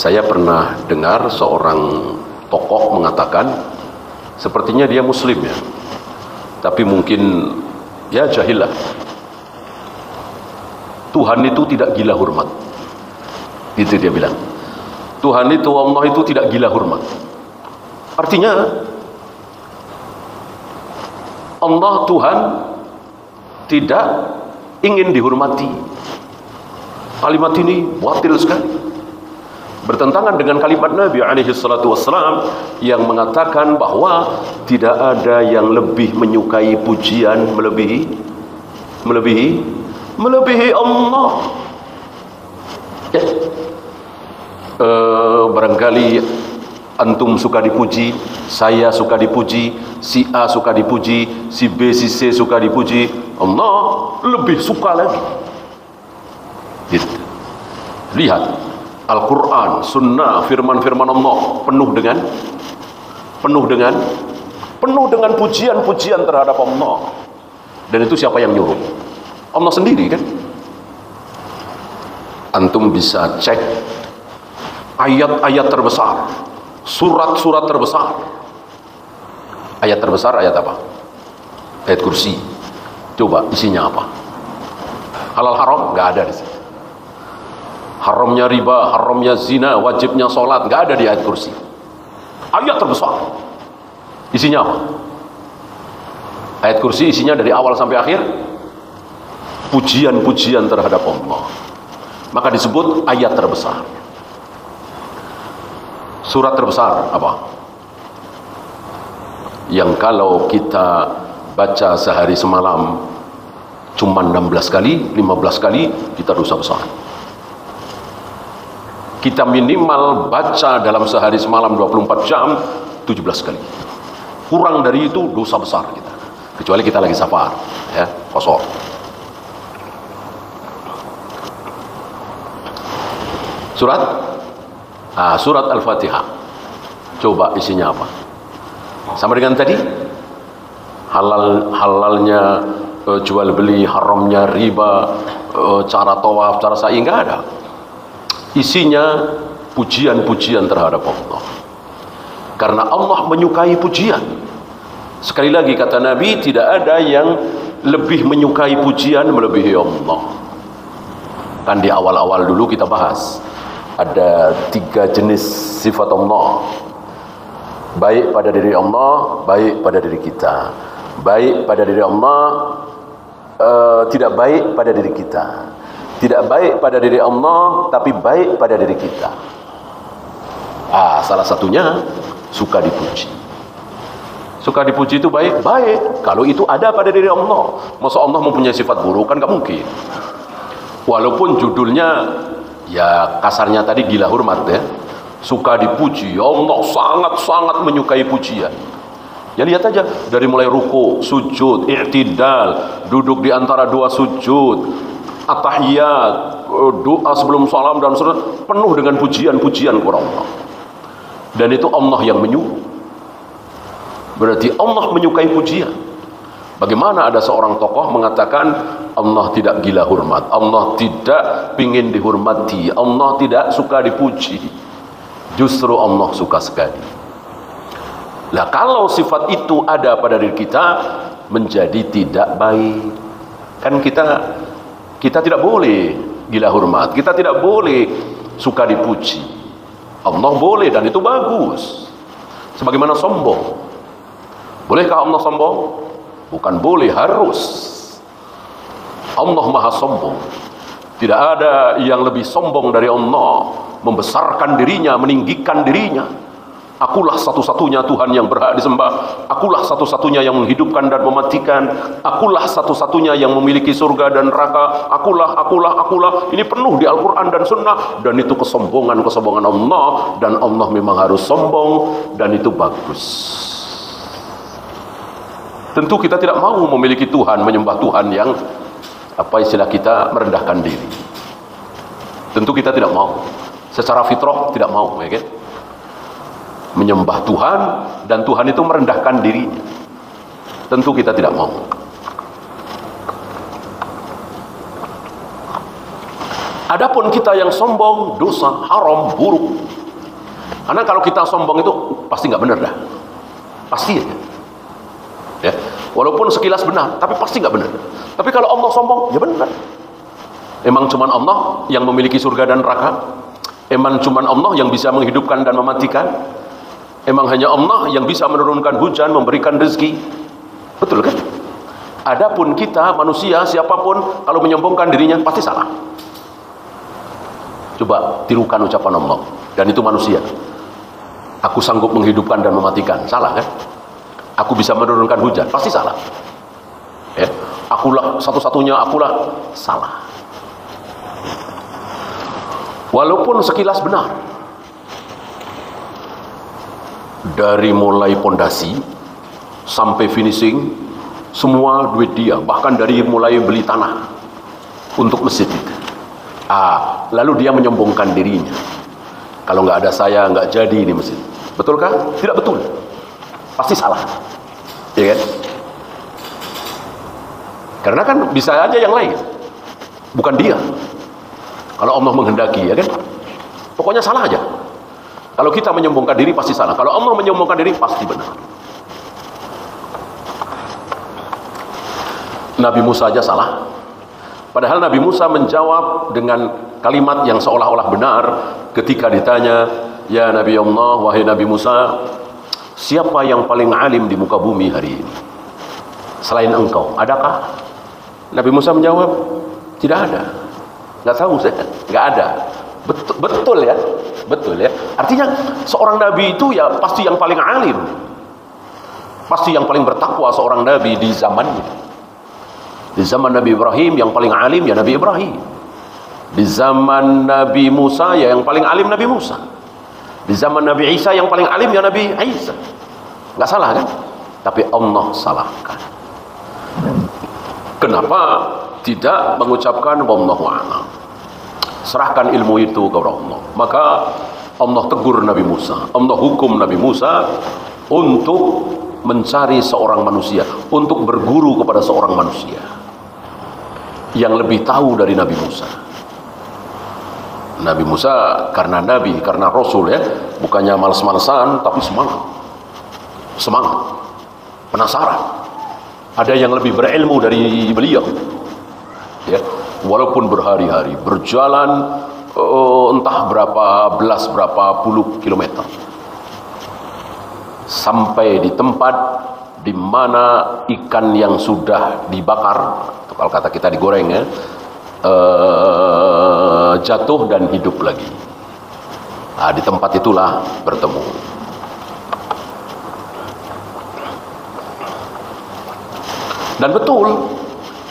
Saya pernah dengar seorang tokoh mengatakan, sepertinya dia muslim ya, tapi mungkin ya jahil lah. Tuhan itu tidak gila hormat. Itu dia bilang. Tuhan itu, Allah itu tidak gila hormat. Artinya Allah Tuhan tidak ingin dihormati. Kalimat ini batil sekali, bertentangan dengan kalimat Nabi alaihi salatu wassalam yang mengatakan bahwa tidak ada yang lebih menyukai pujian melebihi Allah. Ya. Barangkali antum suka dipuji, saya suka dipuji, si A suka dipuji, si B, si C suka dipuji, Allah lebih suka lagi. Gitu. Lihat Al-Quran, Sunnah, firman-firman Allah penuh dengan pujian-pujian terhadap Allah. Dan itu siapa yang nyuruh? Allah sendiri kan? Antum bisa cek ayat-ayat terbesar, surat-surat terbesar. Ayat terbesar ayat apa? Ayat kursi. Coba isinya apa? Halal haram nggak ada di sini. Haramnya riba, haramnya zina, wajibnya sholat nggak ada di ayat kursi. Ayat terbesar. Isinya apa? Ayat kursi isinya dari awal sampai akhir pujian-pujian terhadap Allah. Maka disebut ayat terbesar. Surat terbesar apa? Yang kalau kita baca sehari semalam cuma 16 kali, 15 kali, kita dosa besar. Kita minimal baca dalam sehari semalam 24 jam 17 kali. Kurang dari itu dosa besar kita. Kecuali kita lagi safar, ya, kosor. Surat Al-Fatihah. Coba isinya apa? Sama dengan tadi? Halalnya jual beli, haramnya riba, cara tawaf, cara sa'i, nggak ada. Isinya pujian-pujian terhadap Allah. Karena Allah menyukai pujian. Sekali lagi kata Nabi, tidak ada yang lebih menyukai pujian melebihi Allah. Kan di awal-awal dulu kita bahas ada 3 jenis sifat Allah. Baik pada diri Allah, baik pada diri kita. Baik pada diri Allah, tidak baik pada diri kita. Tidak baik pada diri Allah, tapi baik pada diri kita. Salah satunya suka dipuji. Suka dipuji itu baik? Baik. Kalau itu ada pada diri Allah. Masa Allah mempunyai sifat buruk? Kan gak mungkin. Walaupun judulnya ya kasarnya tadi gila hormat ya. Suka dipuji. Allah sangat-sangat menyukai pujian. Ya lihat aja dari mulai ruku, sujud, i'tidal, duduk di antara 2 sujud, at-tahiyat, doa sebelum salam dan seterusnya, penuh dengan pujian-pujian kepada Allah. Dan itu Allah yang menyuruh. Berarti Allah menyukai pujian. Bagaimana ada seorang tokoh mengatakan Allah tidak gila hormat, Allah tidak ingin dihormati, Allah tidak suka dipuji. Justru Allah suka sekali. Lah kalau sifat itu ada pada diri kita, menjadi tidak baik. Kan kita tidak boleh gila hormat, kita tidak boleh suka dipuji. Allah boleh dan itu bagus. Sebagaimana sombong. Bolehkah Allah sombong? Bukan boleh, harus. Allah maha sombong. Tidak ada yang lebih sombong dari Allah. Membesarkan dirinya, meninggikan dirinya. Akulah satu-satunya Tuhan yang berhak disembah. Akulah satu-satunya yang menghidupkan dan mematikan. Akulah satu-satunya yang memiliki surga dan neraka. Akulah. Ini penuh di Al-Quran dan Sunnah. Dan itu kesombongan Allah. Dan Allah memang harus sombong. Dan itu bagus. Tentu kita tidak mau memiliki Tuhan, menyembah Tuhan yang istilah kita merendahkan diri. Tentu kita tidak mau. Secara fitrah tidak mau, ya kan? Menyembah Tuhan dan Tuhan itu merendahkan dirinya. Tentu kita tidak mau. Adapun kita yang sombong, dosa, haram, buruk. Karena kalau kita sombong itu pasti nggak benar dah. Pasti aja. Ya. Walaupun sekilas benar, tapi pasti nggak benar. Tapi kalau Allah sombong, ya benar. Emang cuman Allah yang memiliki surga dan neraka? Emang cuman Allah yang bisa menghidupkan dan mematikan? Emang hanya Allah yang bisa menurunkan hujan, memberikan rezeki? Betul kan? Adapun kita manusia, siapapun kalau menyombongkan dirinya pasti salah. Coba tirukan ucapan Allah, dan itu manusia. Aku sanggup menghidupkan dan mematikan, salah kan? Aku bisa menurunkan hujan, pasti salah. Ya, akulah satu-satunya, akulah, salah. Walaupun sekilas benar, dari mulai pondasi sampai finishing semua duit dia, bahkan dari mulai beli tanah untuk masjid itu. Lalu dia menyombongkan dirinya, kalau nggak ada saya nggak jadi ini masjid. Betulkah? Tidak betul, pasti salah, ya kan? Karena kan bisa aja yang lain, bukan dia. Kalau Allah menghendaki, ya kan? Pokoknya salah aja. Kalau kita menyombongkan diri pasti salah. Kalau Allah menyombongkan diri pasti benar. Nabi Musa aja salah. Padahal Nabi Musa menjawab dengan kalimat yang seolah-olah benar ketika ditanya, ya Nabi Allah, wahai Nabi Musa, siapa yang paling alim di muka bumi hari ini? Selain engkau, adakah? Nabi Musa menjawab, tidak ada. Nggak tahu saya, nggak ada. Betul ya, betul ya. Artinya seorang nabi itu ya pasti yang paling alim, pasti yang paling bertakwa seorang nabi di zamannya. Di zaman Nabi Ibrahim yang paling alim ya Nabi Ibrahim. Di zaman Nabi Musa ya yang paling alim Nabi Musa. Di zaman Nabi Isa yang paling alim ya Nabi Isa. Nggak salah kan? Tapi Allah salahkan. Kenapa tidak mengucapkan wallahu a'lam? Serahkan ilmu itu kepada Allah. Maka Allah tegur Nabi Musa, Allah hukum Nabi Musa untuk mencari seorang manusia, untuk berguru kepada seorang manusia yang lebih tahu dari Nabi Musa. Nabi Musa karena Nabi, karena Rasul ya, bukannya malas-malasan, tapi semangat, penasaran. Ada yang lebih berilmu dari beliau, ya, walaupun berhari-hari berjalan entah berapa puluh kilometer sampai di tempat di mana ikan yang sudah dibakar, kalau kata kita digoreng ya, jatuh dan hidup lagi. Di tempat itulah bertemu. Dan betul,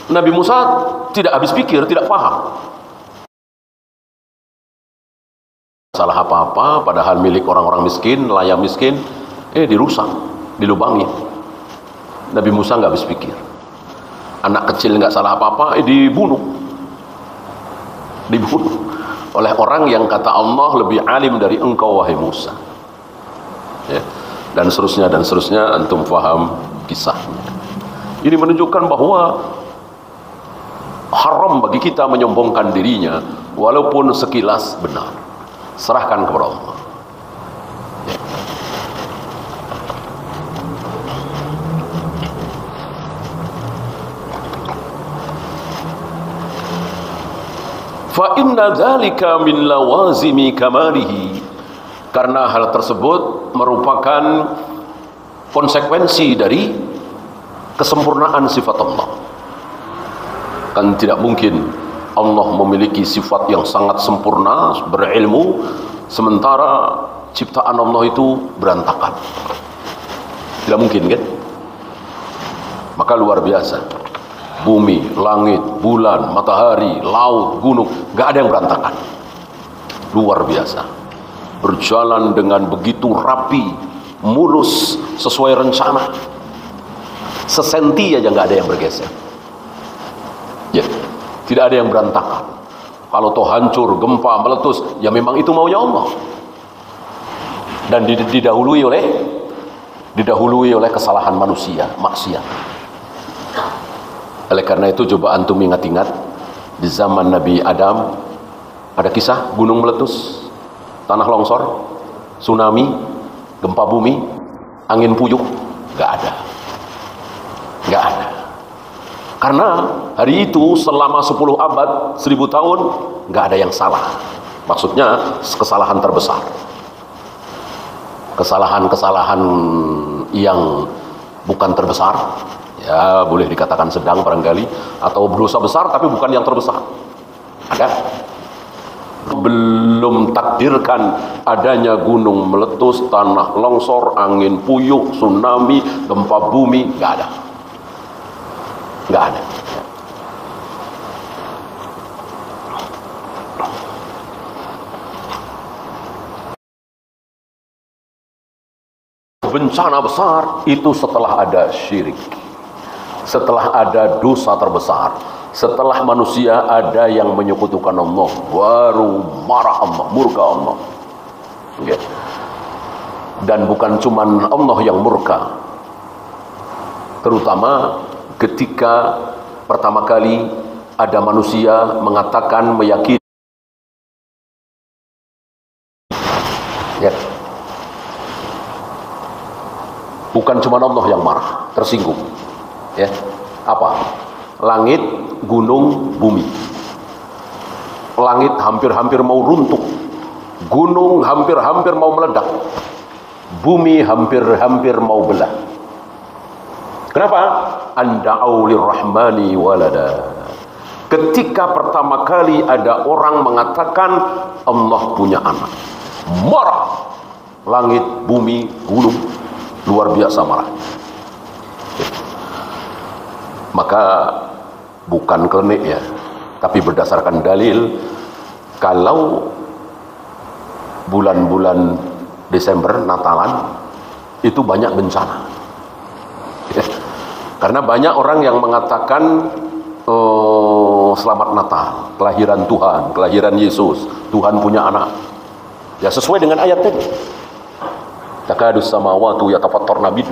Nabi Musa tidak habis pikir, tidak paham salah apa-apa, padahal milik orang-orang miskin, nelayan miskin, dirusak, dilubangi. Nabi Musa nggak habis pikir. Anak kecil nggak salah apa-apa, dibunuh oleh orang yang kata Allah lebih alim dari engkau wahai Musa, ya. Dan seterusnya antum paham kisahnya. Ini menunjukkan bahwa haram bagi kita menyombongkan dirinya walaupun sekilas benar. Serahkan kepada Allah. Fa inna dzalika min lawazimi kamalihi, karena hal tersebut merupakan konsekuensi dari kesempurnaan sifat Allah. Kan tidak mungkin Allah memiliki sifat yang sangat sempurna, berilmu, sementara ciptaan Allah itu berantakan. Tidak mungkin kan? Maka luar biasa. Bumi, langit, bulan, matahari, laut, gunung, gak ada yang berantakan. Luar biasa. Berjalan dengan begitu rapi, mulus, sesuai rencana. Sesenti aja gak ada yang bergeser. Ya, tidak ada yang berantakan. Kalau toh hancur, gempa, meletus, ya memang itu maunya Allah. Dan didahului oleh kesalahan manusia, maksiat. Oleh karena itu coba antum ingat-ingat, di zaman Nabi Adam ada kisah gunung meletus, tanah longsor. tsunami, gempa bumi, angin puyuh, nggak ada. Nggak ada. Karena hari itu selama 10 abad, 1000 tahun, nggak ada yang salah. Maksudnya kesalahan terbesar. Kesalahan-kesalahan yang bukan terbesar, ya boleh dikatakan sedang barangkali, atau dosa besar tapi bukan yang terbesar. Ada? Belum takdirkan adanya gunung meletus, tanah longsor, angin puyuh, tsunami, gempa bumi, nggak ada. Nggak ada. Bencana besar itu setelah ada syirik, setelah ada dosa terbesar, setelah manusia ada yang menyekutukan Allah, baru marah Allah, murka Allah. Okay. Dan bukan cuman Allah yang murka, terutama ketika pertama kali ada manusia mengatakan, meyakini, ya, bukan cuma Allah yang marah, tersinggung. Ya, apa? Langit, gunung, bumi. Langit hampir-hampir mau runtuh, gunung hampir-hampir mau meledak, bumi hampir-hampir mau belah. Kenapa? Anda'u lirrahmani walada. Ketika pertama kali ada orang mengatakan Allah punya anak, marah langit, bumi, gunung, luar biasa marah. Maka bukan klenik ya, tapi berdasarkan dalil, kalau bulan-bulan Desember, Natalan, itu banyak bencana. Ya. Karena banyak orang yang mengatakan selamat Natal, kelahiran Tuhan, kelahiran Yesus, Tuhan punya anak. Ya sesuai dengan ayat tadi. Takadus samawatu yatafattarna bihi,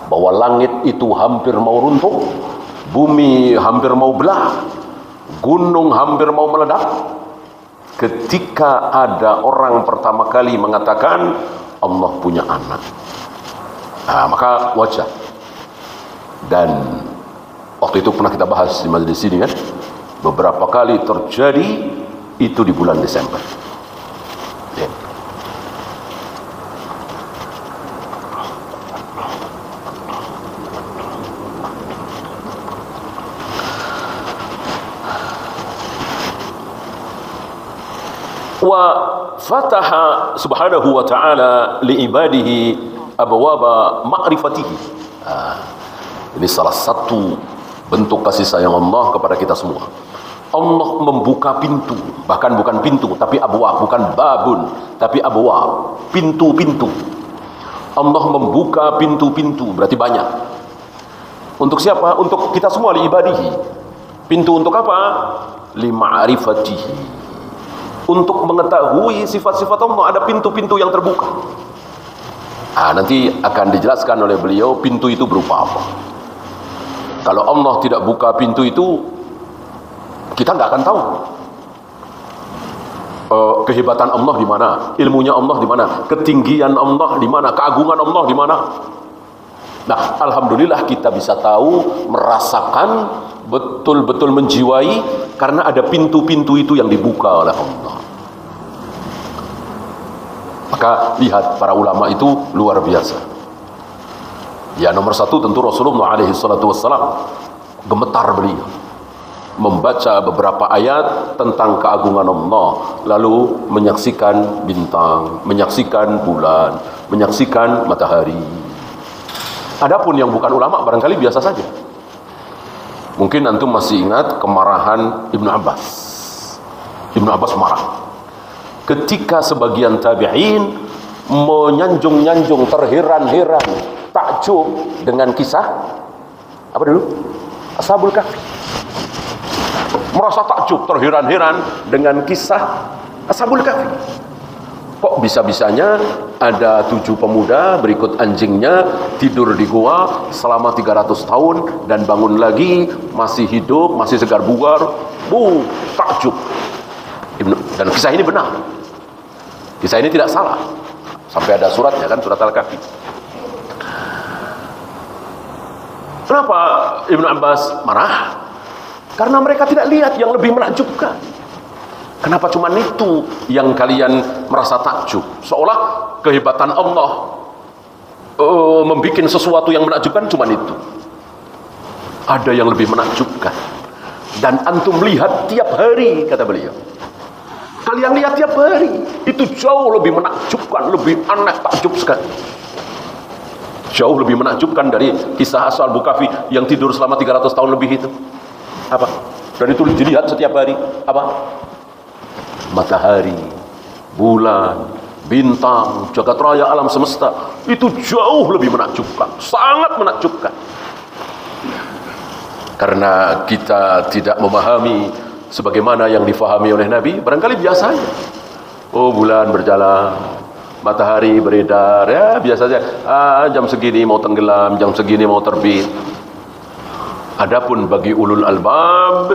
bahwa langit itu hampir mau runtuh, bumi hampir mau belah, gunung hampir mau meledak, ketika ada orang pertama kali mengatakan Allah punya anak. Nah, maka wajar. Dan waktu itu pernah kita bahas di majelis sini kan, beberapa kali terjadi itu di bulan Desember. Ya. Wa fataha subhanahu wa ta'ala li ibadihi abwaba ma'rifatihi. Ini salah satu bentuk kasih sayang Allah kepada kita semua. Allah membuka pintu, bahkan bukan pintu tapi abwab, bukan babun tapi abwab, pintu-pintu. Allah membuka pintu-pintu, berarti banyak. Untuk siapa? Untuk kita semua, li ibadihi. Pintu untuk apa? Li ma'rifatihi, untuk mengetahui sifat-sifat Allah. Ada pintu-pintu yang terbuka. Nanti akan dijelaskan oleh beliau pintu itu berupa apa. Kalau Allah tidak buka pintu itu, kita nggak akan tahu kehebatan Allah di mana, ilmunya Allah di mana, ketinggian Allah di mana, keagungan Allah di mana. Nah, alhamdulillah kita bisa tahu, merasakan, betul-betul menjiwai, karena ada pintu-pintu itu yang dibuka oleh Allah. Maka lihat, para ulama itu luar biasa. Ya, nomor satu tentu Rasulullah alaihi salatu wassalam, gemetar beliau membaca beberapa ayat tentang keagungan Allah, lalu menyaksikan bintang, menyaksikan bulan, menyaksikan matahari. Adapun yang bukan ulama barangkali biasa saja. Mungkin antum masih ingat kemarahan Ibnu Abbas. Ibnu Abbas marah ketika sebagian tabi'in menyanjung-nyanjung, terheran-heran, takjub dengan kisah apa dulu? Ashabul Kahfi. Merasa takjub, terheran-heran dengan kisah Ashabul Kahfi. Kok bisa-bisanya ada 7 pemuda berikut anjingnya tidur di gua selama 300 tahun dan bangun lagi, masih hidup, masih segar bugar. Takjub. Dan kisah ini benar. Kisah ini tidak salah. Sampai ada suratnya kan, surat Al-Kahfi. Kenapa Ibnu Abbas marah? Karena mereka tidak lihat yang lebih menakjubkan. Kenapa cuma itu yang kalian merasa takjub? Seolah kehebatan Allah membuat sesuatu yang menakjubkan cuma itu. Ada yang lebih menakjubkan. Dan antum lihat tiap hari, kata beliau. Kalian lihat tiap hari. Itu jauh lebih menakjubkan, lebih aneh, takjub sekali. Jauh lebih menakjubkan dari kisah Asal Bukafi yang tidur selama 300 tahun lebih itu. Apa? Dan itu dilihat setiap hari. Apa? Matahari, bulan, bintang, jagat raya alam semesta. Itu jauh lebih menakjubkan. Sangat menakjubkan. Karena kita tidak memahami sebagaimana yang difahami oleh Nabi, barangkali biasa saja. Oh, bulan berjalan, matahari beredar, ya biasa saja. Jam segini mau tenggelam, jam segini mau terbit. Adapun bagi ulul albab,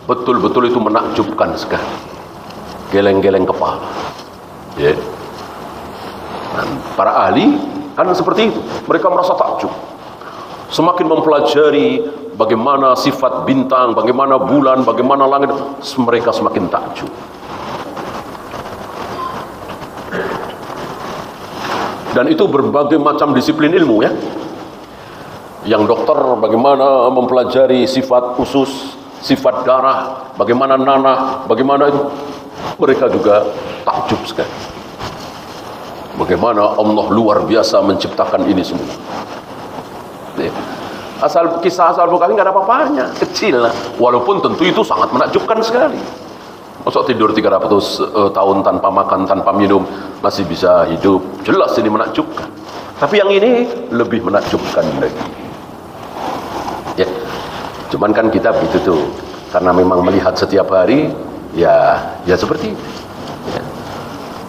betul-betul itu menakjubkan sekali. Geleng-geleng kepala. Ya. Dan para ahli kan seperti itu. Mereka merasa takjub. Semakin mempelajari bagaimana sifat bintang, bagaimana bulan, bagaimana langit, mereka semakin takjub. Dan itu berbagai macam disiplin ilmu ya. Yang dokter bagaimana mempelajari sifat usus, sifat darah, bagaimana nanah, bagaimana itu. Mereka juga takjub sekali. Bagaimana Allah luar biasa menciptakan ini semua. Kisah Asal Bukafi nggak ada apa-apanya, kecil lah. Walaupun tentu itu sangat menakjubkan sekali. Masa tidur 300 tahun tanpa makan, tanpa minum, masih bisa hidup. Jelas ini menakjubkan. Tapi yang ini lebih menakjubkan lagi. Ya, cuman kan kita begitu tuh. Karena memang melihat setiap hari, ya seperti itu. Ya.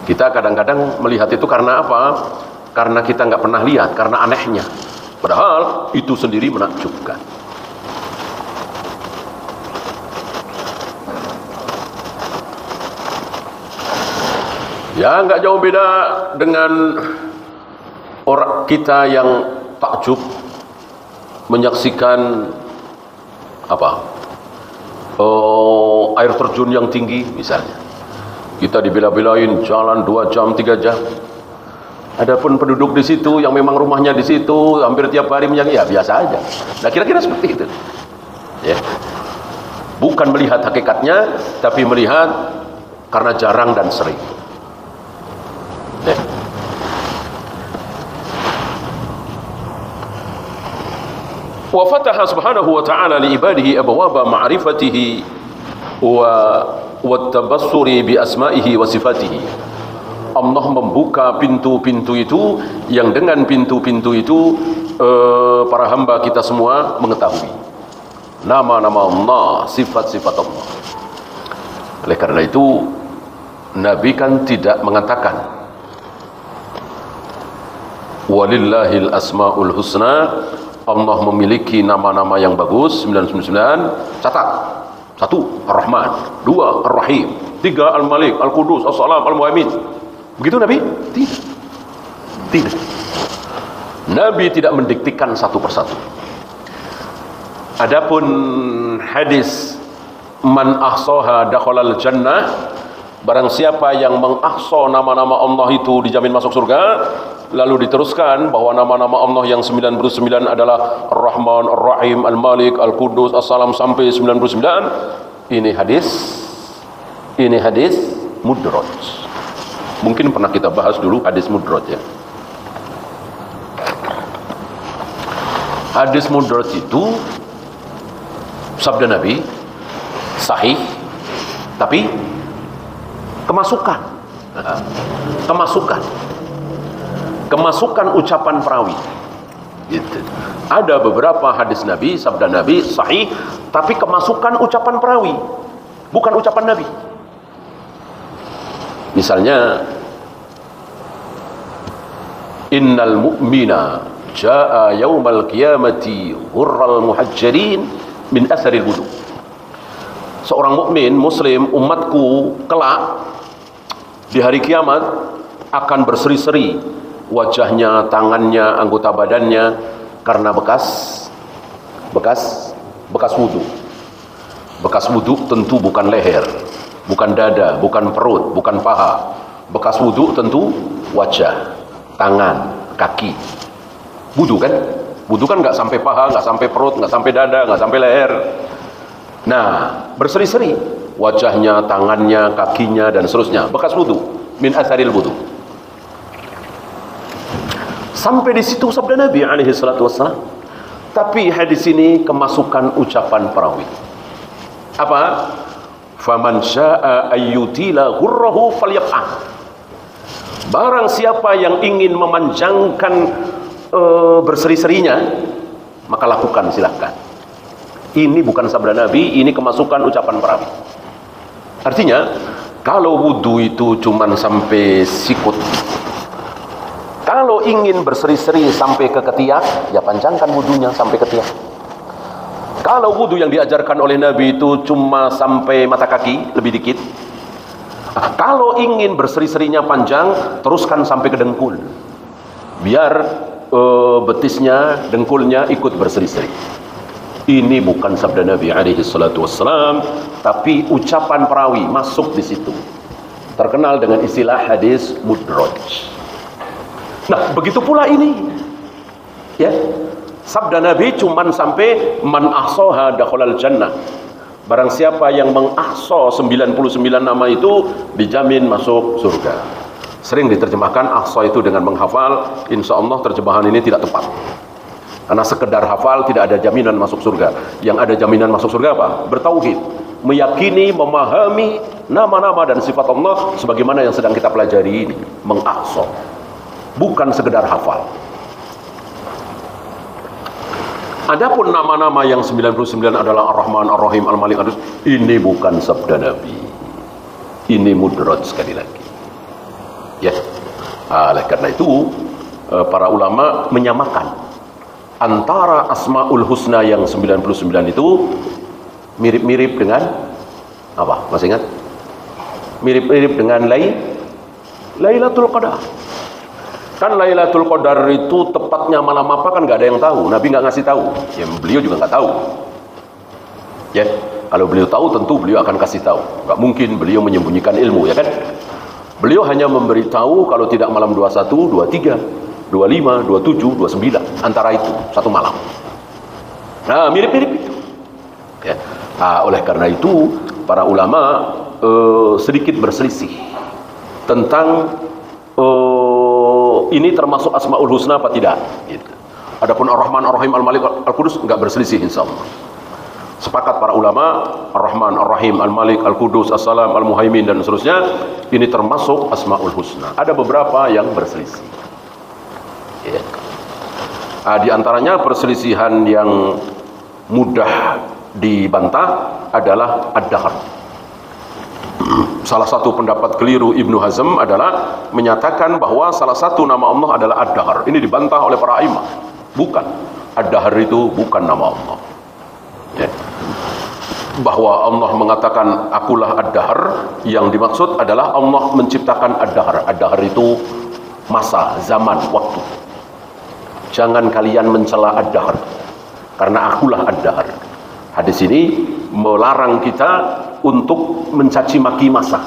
Kita kadang-kadang melihat itu karena apa? Karena kita nggak pernah lihat, karena anehnya. Padahal itu sendiri menakjubkan. Ya nggak jauh beda dengan orang kita yang takjub menyaksikan apa? Air terjun yang tinggi misalnya. Kita dibela-belain jalan 2 jam, 3 jam. Adapun penduduk di situ yang memang rumahnya di situ hampir tiap hari ya biasa aja. Nah kira-kira seperti itu. Ya. Bukan melihat hakikatnya, tapi melihat karena jarang dan sering. Ya. Wa fataha subhanahu wa ta'ala li ibadihi abwaba ma'rifatihi wa tabassuri bi asma'ihi wa sifatihi. Allah membuka pintu-pintu itu yang dengan pintu-pintu itu para hamba kita semua mengetahui nama-nama Allah, sifat-sifat Allah. Oleh karena itu Nabi kan tidak mengatakan walillahil asmaul husna, Allah memiliki nama-nama yang bagus 99. Catat: 1 Ar-Rahman, 2 Ar-Rahim, 3 Al-Malik, Al-Qudus, As-Salam, Al-Mu'min. Begitu Nabi? Tidak. Nabi tidak mendiktikan satu persatu. Adapun hadis man ahsaha dakhalal jannah, barang siapa yang mengahsa nama-nama Allah itu dijamin masuk surga. Lalu diteruskan bahwa nama-nama Allah yang 99 adalah Ar-Rahman, Ar-Rahim, Al-Malik, Al-Qudus, As-Salam sampai 99. Ini hadis mudraj. Mungkin pernah kita bahas dulu hadis mudraj ya. Hadis mudraj itu sabda Nabi sahih tapi kemasukan ucapan perawi gitu. Ada beberapa hadis Nabi, sabda Nabi sahih tapi kemasukan ucapan perawi, bukan ucapan Nabi. Misalnya innal mu'mina jaa yaumal qiyamati hurral muhajjalin min atharil wudu. Seorang mukmin muslim umatku kelak di hari kiamat akan berseri-seri wajahnya, tangannya, anggota badannya karena bekas wudu. Bekas wudu tentu bukan leher, bukan dada, bukan perut, bukan paha. Bekas wudu tentu wajah, tangan, kaki. Wudu kan? Wudu kan nggak sampai paha, nggak sampai perut, nggak sampai dada, nggak sampai leher. Nah, berseri-seri wajahnya, tangannya, kakinya, dan seterusnya. Bekas wudu, min atharil wudu. Sampai di situ sabda Nabi alaihi salatu wassalam. Tapi hadis ini kemasukan ucapan perawi. Apa? Faman syaa'a ayyutila ghurrahu falyaf'al. Barang siapa yang ingin memanjangkan berseri-serinya, maka lakukan, silahkan. Ini bukan sabda Nabi, ini kemasukan ucapan perawi. Artinya, kalau wudu itu cuman sampai sikut, kalau ingin berseri-seri sampai ke ketiak, ya panjangkan wudunya sampai ketiak. Kalau wudu yang diajarkan oleh Nabi itu cuma sampai mata kaki, lebih dikit. Kalau ingin berseri-serinya panjang, teruskan sampai ke dengkul. Biar betisnya, dengkulnya ikut berseri-seri. Ini bukan sabda Nabi alaihi salatu wassalam, tapi ucapan perawi masuk di situ. Terkenal dengan istilah hadis mudraj. Nah, begitu pula ini. Ya. Sabda Nabi cuman sampai man ahsaha dakhalal jannah. Barang siapa yang mengahsa 99 nama itu dijamin masuk surga. Sering diterjemahkan ahsa itu dengan menghafal. Insya Allah terjemahan ini tidak tepat. Karena sekedar hafal tidak ada jaminan masuk surga. Yang ada jaminan masuk surga apa? Bertauhid, meyakini, memahami nama-nama dan sifat Allah sebagaimana yang sedang kita pelajari ini. Mengahsa, bukan sekedar hafal. Adapun nama-nama yang 99 adalah Ar-Rahman, Ar-Rahim, Al-Malik, ini bukan sabda Nabi. Ini mudraj sekali lagi. Ya. Oleh karena itu para ulama menyamakan antara Asmaul Husna yang 99 itu mirip-mirip dengan apa? Masih ingat? Mirip-mirip dengan Lailatul Qadar. Kan Lailatul Qadar itu tepatnya malam apa kan nggak ada yang tahu. Nabi nggak ngasih tahu. Ya, beliau juga nggak tahu. Ya, kalau beliau tahu tentu beliau akan kasih tahu. Nggak mungkin beliau menyembunyikan ilmu, ya kan? Beliau hanya memberitahu kalau tidak malam 21, 23, 25, 27, 29. Antara itu, satu malam. Nah, mirip-mirip itu. Ya. Nah, oleh karena itu, para ulama sedikit berselisih tentang ini termasuk Asmaul Husna apa tidak gitu. Adapun Ar-Rahman, Ar-Rahim, Al-Malik, Al-Qudus enggak berselisih insyaallah. Sepakat para ulama Ar-Rahman, Ar-Rahim, Al-Malik, Al-Qudus, As-Salam, Al-Muhaimin dan seterusnya ini termasuk Asmaul Husna. Ada beberapa yang berselisih. Ya. Di antaranya perselisihan yang mudah dibantah adalah Ad-Dahr. Salah satu pendapat keliru Ibnu Hazm adalah menyatakan bahwa salah satu nama Allah adalah Ad-Dahr. Ini dibantah oleh para imam. Bukan. Ad-Dahr itu bukan nama Allah. Ya. Bahwa Allah mengatakan akulah Ad-Dahr, yang dimaksud adalah Allah menciptakan Ad-Dahr. Ad-Dahr itu masa, zaman, waktu. Jangan kalian mencela Ad-Dahr, karena akulah Ad-Dahr. Hadis ini melarang kita untuk mencaci maki masa,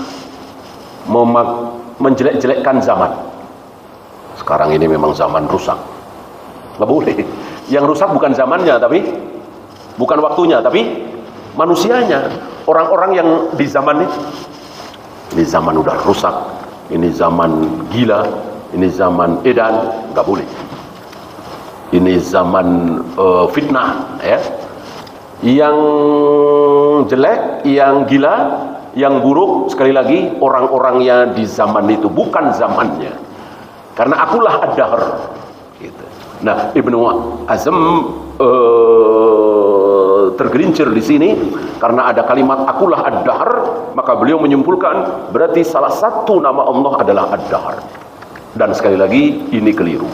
menjelek-jelekkan zaman. Sekarang ini memang zaman rusak, nggak boleh. Yang rusak bukan zamannya, tapi bukan waktunya, tapi manusianya. Orang-orang yang di zaman ini zaman udah rusak, ini zaman gila, ini zaman edan, nggak boleh. Ini zaman fitnah, ya. Yang jelek, yang gila, yang buruk, sekali lagi orang-orangnya di zaman itu, bukan zamannya. Karena akulah Ad-Dahr gitu. Nah, Ibnu Hazm tergelincir di sini karena ada kalimat akulah Ad-Dahr, maka beliau menyimpulkan berarti salah satu nama Allah adalah Ad-Dahr. Dan sekali lagi ini keliru.